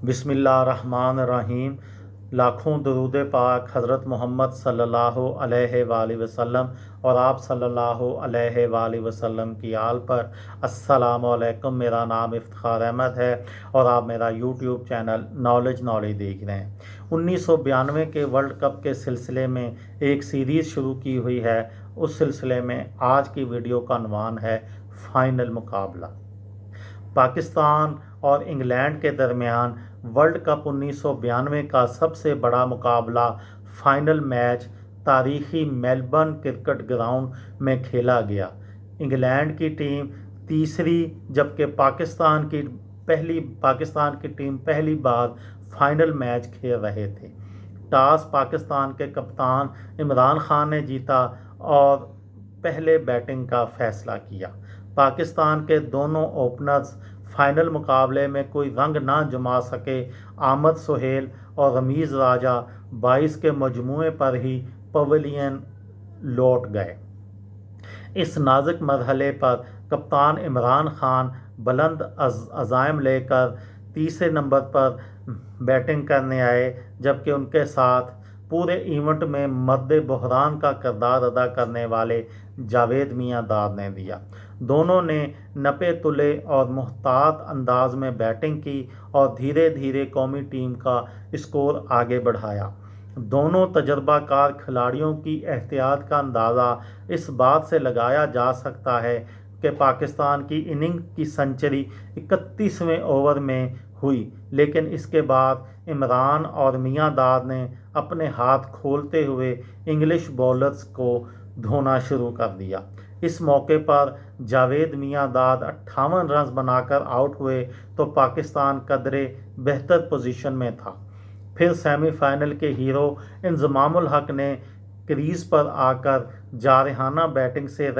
بسم اللہ الرحمن الرحیم۔ لاکھوں درود پاک حضرت محمد صلی اللہ علیہ وآلہ وسلم اور آپ صلی اللہ علیہ وآلہ وسلم کی آل پر۔ السلام علیکم، میرا نام افتخار احمد ہے اور آپ میرا یوٹیوب چینل نالج دیکھ رہے ہیں۔ 1992 کے ورلڈ کپ کے سلسلے میں ایک سیریز شروع کی ہوئی ہے۔ اس سلسلے میں آج کی ویڈیو کا عنوان ہے فائنل مقابلہ۔ پاکستان اور انگلینڈ کے درمیان ورلڈ کپ 1992 کا سب سے بڑا مقابلہ فائنل میچ تاریخی میلبرن کرکٹ گراؤنڈ میں کھیلا گیا۔ انگلینڈ کی ٹیم تیسری جبکہ پاکستان کی ٹیم پہلی بار فائنل میچ کھیل رہے تھے۔ ٹاس پاکستان کے کپتان عمران خان نے جیتا اور پہلے بیٹنگ کا فیصلہ کیا۔ پاکستان کے دونوں اوپنرز فائنل مقابلے میں کوئی رنگ نہ جما سکے۔ احمد سہیل اور رمیز راجہ 22 کے مجموعے پر ہی پویلین لوٹ گئے۔ اس نازک مرحلے پر کپتان عمران خان بلند عزائم لے کر تیسرے نمبر پر بیٹنگ کرنے آئے، جبکہ ان کے ساتھ پورے ایونٹ میں مرد بحران کا کردار ادا کرنے والے جاوید میاں داد نے دیا۔ دونوں نے نپے تلے اور محتاط انداز میں بیٹنگ کی اور دھیرے دھیرے قومی ٹیم کا اسکور آگے بڑھایا۔ دونوں تجربہ کار کھلاڑیوں کی احتیاط کا اندازہ اس بات سے لگایا جا سکتا ہے کہ پاکستان کی اننگ کی سنچری 31ویں اوور میں ہوئی، لیکن اس کے بعد عمران اور میاں داد نے اپنے ہاتھ کھولتے ہوئے انگلش بولرز کو دھونا شروع کر دیا۔ اس موقع پر جاوید میاں داد 58 رنز بنا کر آؤٹ ہوئے تو پاکستان قدرے بہتر پوزیشن میں تھا۔ پھر سیمی فائنل کے ہیرو انضمام الحق نے کریز پر آ کر جارحانہ بیٹنگ سے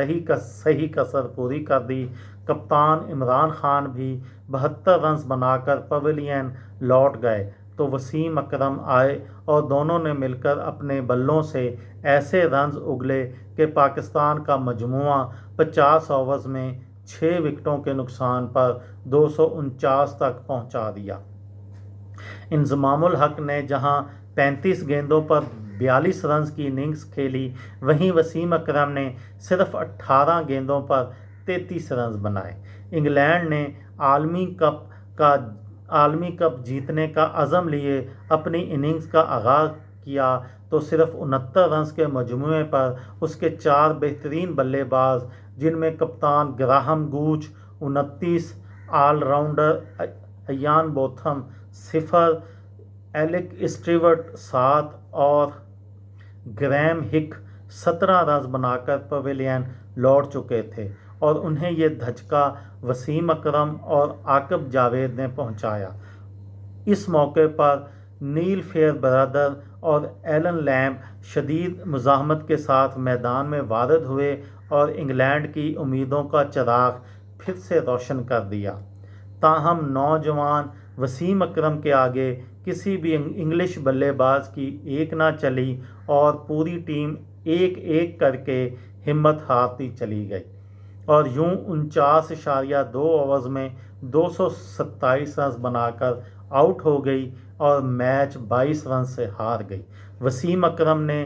صحیح کسر پوری کر دی۔ کپتان عمران خان بھی 72 رنز بنا کر پویلین لوٹ گئے تو وسیم اکرم آئے اور دونوں نے مل کر اپنے بلوں سے ایسے رنز اگلے کہ پاکستان کا مجموعہ 50 اوورز میں 6 وکٹوں کے نقصان پر 249 تک پہنچا دیا۔ انضمام الحق نے جہاں 35 گیندوں پر 42 رنز کی اننگز کھیلی، وہیں وسیم اکرم نے صرف 18 گیندوں پر 33 رنز بنائے۔ انگلینڈ نے عالمی کپ جیتنے کا عزم لیے اپنی اننگز کا آغاز کیا تو صرف 69 رنز کے مجموعے پر اس کے 4 بہترین بلے باز، جن میں کپتان Graham Gooch 29، all rounder Ian Botham 0، Alec Stewart 7 اور گریہم ہک 17 رنز بنا کر پویلین لوٹ چکے تھے اور انہیں یہ دھچکا وسیم اکرم اور عاقب جاوید نے پہنچایا۔ اس موقع پر نیل فیئر برادر اور ایلن لیمب شدید مزاحمت کے ساتھ میدان میں وارد ہوئے اور انگلینڈ کی امیدوں کا چراغ پھر سے روشن کر دیا۔ تاہم نوجوان وسیم اکرم کے آگے کسی بھی انگلش بلے باز کی ایک نہ چلی اور پوری ٹیم ایک ایک کر کے ہمت ہارتی چلی گئی اور یوں 49.2 اوورز میں 227 رنز بنا کر آؤٹ ہو گئی اور میچ 22 رنز سے ہار گئی۔ وسیم اکرم نے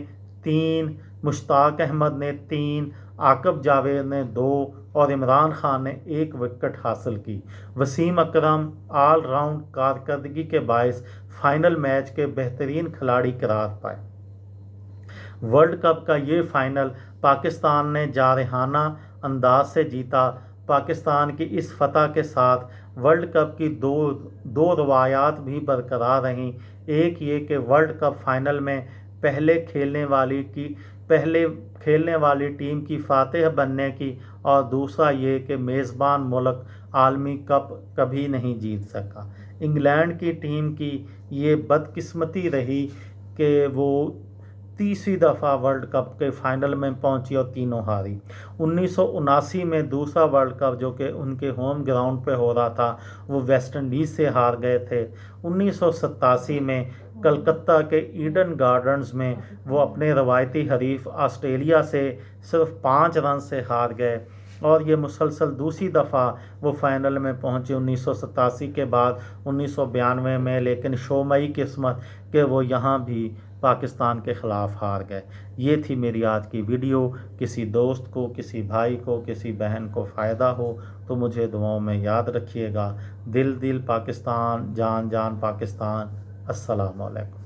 3، مشتاق احمد نے 3، عاقب جاوید نے 2 اور عمران خان نے 1 وکٹ حاصل کی۔ وسیم اکرم آل راؤنڈ کارکردگی کے باعث فائنل میچ کے بہترین کھلاڑی قرار پائے۔ ورلڈ کپ کا یہ فائنل پاکستان نے جارحانہ انداز سے جیتا۔ پاکستان کی اس فتح کے ساتھ ورلڈ کپ کی دو روایات بھی برقرار رہیں۔ ایک یہ کہ ورلڈ کپ فائنل میں پہلے کھیلنے والی ٹیم کی فاتح بننے کی، اور دوسرا یہ کہ میزبان ملک عالمی کپ کبھی نہیں جیت سکا۔ انگلینڈ کی ٹیم کی یہ بدقسمتی رہی کہ وہ تیسری دفعہ ورلڈ کپ کے فائنل میں پہنچی اور تینوں ہاری۔ 1979 میں دوسرا ورلڈ کپ جو کہ ان کے ہوم گراؤنڈ پہ ہو رہا تھا، وہ ویسٹ انڈیز سے ہار گئے تھے۔ 1987 میں کلکتہ کے ایڈن گارڈنز میں وہ اپنے روایتی حریف آسٹریلیا سے صرف 5 رن سے ہار گئے۔ اور یہ مسلسل دوسری دفعہ وہ فائنل میں پہنچے 1987 کے بعد 1992 میں، لیکن شومیئی قسمت کہ وہ یہاں بھی پاکستان کے خلاف ہار گئے۔ یہ تھی میری آج کی ویڈیو۔ کسی دوست کو، کسی بھائی کو، کسی بہن کو فائدہ ہو تو مجھے دعاؤں میں یاد رکھیے گا۔ دل دل پاکستان، جان جان پاکستان۔ السلام علیکم۔